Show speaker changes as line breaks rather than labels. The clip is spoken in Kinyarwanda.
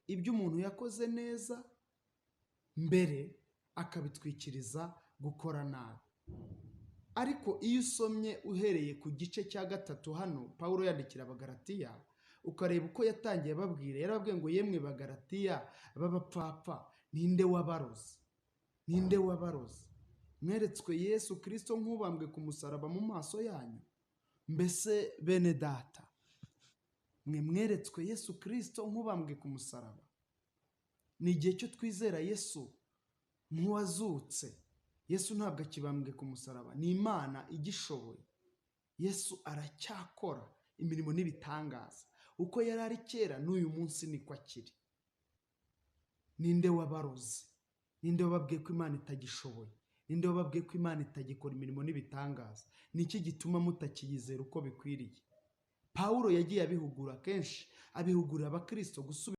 ibyo umuntu yakoze neza mbere akabitwikiriza gukora nabi. Ariko iyo usomye uhereye ku gice cya 3 hano Pawulo yandikira Abagalatiya, ukareba uko yatangiye ababwira, yarababwiye ngo yemwe Bagalatiya b'abapfapfa, ninde wabaroze? Ninde wabaroze? Mweretswe Yesu Kristo nk'ubambwe ku musaraba mu maso yanyu? Mbese bene data, mwe mweretswe Yesu Kristo nk'ubambwe ku musaraba? Ni igihe cyo twizera Yesu nk'uwazutse. Yesu ntabwo akibambwe ku musaraba, ni Imana igishoboye. Yesu aracyakora imirimo n'ibitangaza. Uko yari ari kera n'uyu munsi niko akiri. Ninde wabaroze? Ninde wababwiye ko Imana itagishoboye? Ninde wababwiye ko Imana itagikora imirimo n'ibitangaza? Niki gituma mutakiyizera uko bikwiriye? Pawulo yagiye abihugura kenshi, abihugurira abakristo gusubira